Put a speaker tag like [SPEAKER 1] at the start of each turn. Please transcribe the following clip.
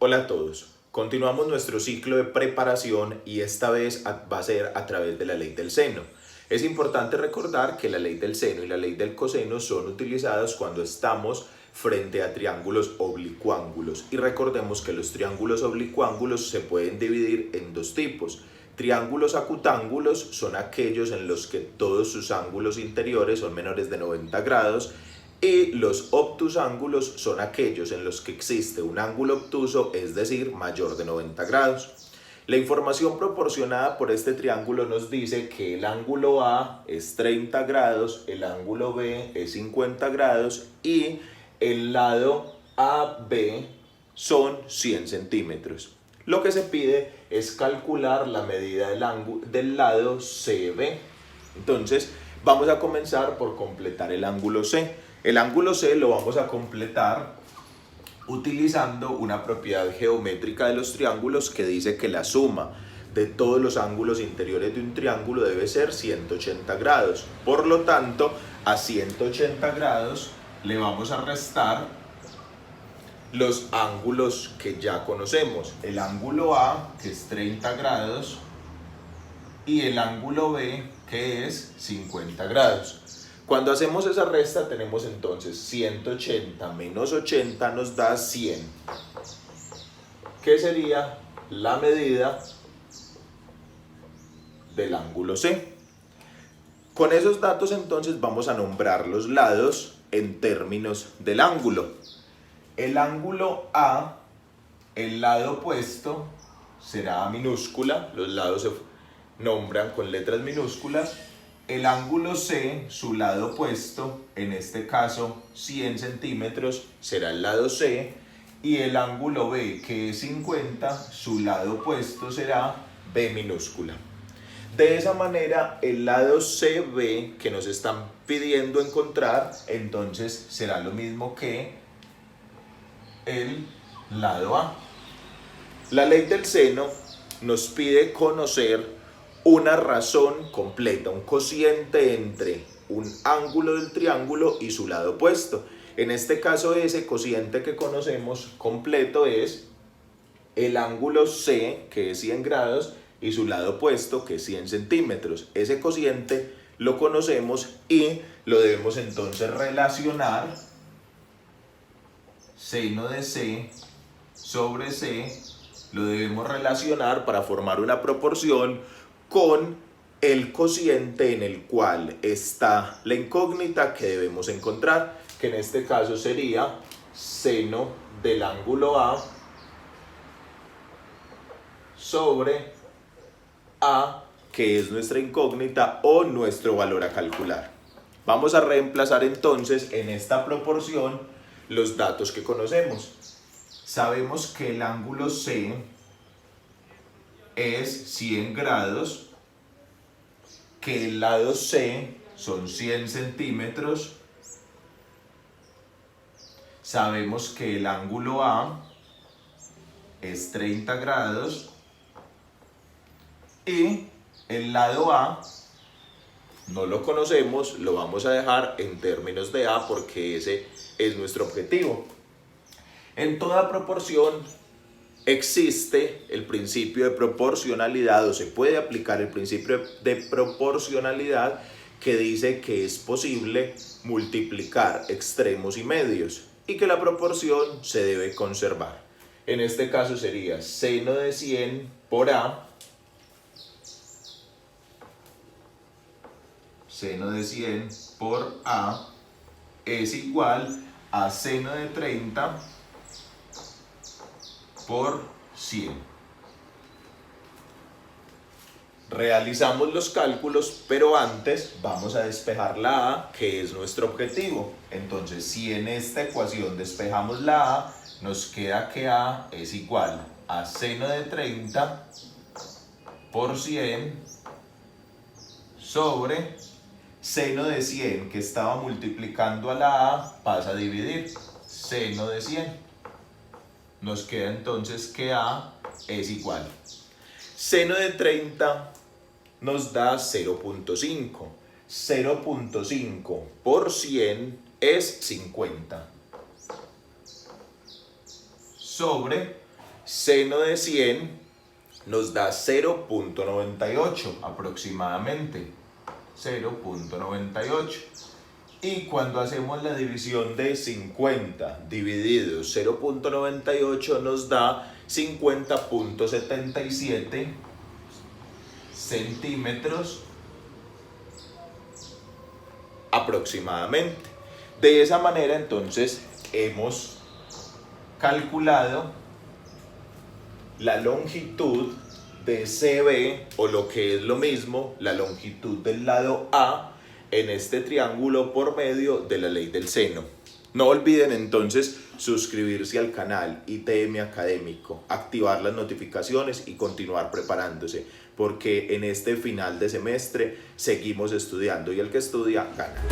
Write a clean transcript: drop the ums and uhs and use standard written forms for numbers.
[SPEAKER 1] Hola a todos. Continuamos nuestro ciclo de preparación y esta vez va a ser a través de la ley del seno. Es importante recordar que la ley del seno y la ley del coseno son utilizadas cuando estamos frente a triángulos oblicuángulos. Y recordemos que los triángulos oblicuángulos se pueden dividir en dos tipos. Triángulos acutángulos son aquellos en los que todos sus ángulos interiores son menores de 90 grados. Y los obtusángulos son aquellos en los que existe un ángulo obtuso, es decir, mayor de 90 grados. La información proporcionada por este triángulo nos dice que el ángulo A es 30 grados, el ángulo B es 50 grados y el lado AB son 100 centímetros. Lo que se pide es calcular la medida del lado CB. Entonces, vamos a comenzar por completar el ángulo C. El ángulo C lo vamos a completar utilizando una propiedad geométrica de los triángulos que dice que la suma de todos los ángulos interiores de un triángulo debe ser 180 grados. Por lo tanto, a 180 grados le vamos a restar los ángulos que ya conocemos. El ángulo A, que es 30 grados, y el ángulo B, que es 50 grados. Cuando hacemos esa resta tenemos entonces 180 menos 80 nos da 100, que sería la medida del ángulo C. Con esos datos entonces vamos a nombrar los lados en términos del ángulo. El ángulo A, el lado opuesto, será A minúscula, los lados se nombran con letras minúsculas. El ángulo C, su lado opuesto, en este caso 100 centímetros, será el lado C. Y el ángulo B, que es 50, su lado opuesto será B minúscula. De esa manera, el lado CB que nos están pidiendo encontrar, entonces será lo mismo que el lado A. La ley del seno nos pide conocer una razón completa, un cociente entre un ángulo del triángulo y su lado opuesto. En este caso, ese cociente que conocemos completo es el ángulo C, que es 100 grados, y su lado opuesto, que es 100 centímetros. Ese cociente lo conocemos y lo debemos entonces relacionar. Seno de C sobre C lo debemos relacionar para formar una proporción con el cociente en el cual está la incógnita que debemos encontrar, que en este caso sería seno del ángulo A sobre A, que es nuestra incógnita o nuestro valor a calcular. Vamos a reemplazar entonces en esta proporción los datos que conocemos. Sabemos que el ángulo C es 100 grados, que el lado C son 100 centímetros. Sabemos que el ángulo A es 30 grados y el lado A no lo conocemos, lo vamos a dejar en términos de A porque ese es nuestro objetivo. En toda proporción existe el principio de proporcionalidad o se puede aplicar el principio de proporcionalidad que dice que es posible multiplicar extremos y medios y que la proporción se debe conservar. En este caso sería seno de 100 por A, seno de 100 por A es igual a seno de 30 por 100. Realizamos los cálculos, pero antes vamos a despejar la A, que es nuestro objetivo. Entonces, si en esta ecuación despejamos la A, nos queda que A es igual a seno de 30 por 100 sobre seno de 100, que estaba multiplicando a la A, pasa a dividir seno de 100. Nos queda entonces que A es igual. Seno de 30 nos da 0.5. 0.5 por 100 es 50. Sobre Seno de 100 nos da 0.98 aproximadamente. 0.98. Y cuando hacemos la división de 50 dividido 0.98 nos da 50.77 centímetros aproximadamente. De esa manera entonces hemos calculado la longitud de CB, o lo que es lo mismo, la longitud del lado A en este triángulo por medio de la ley del seno. No olviden entonces suscribirse al canal ITM Académico, activar las notificaciones y continuar preparándose, porque en este final de semestre seguimos estudiando y el que estudia gana.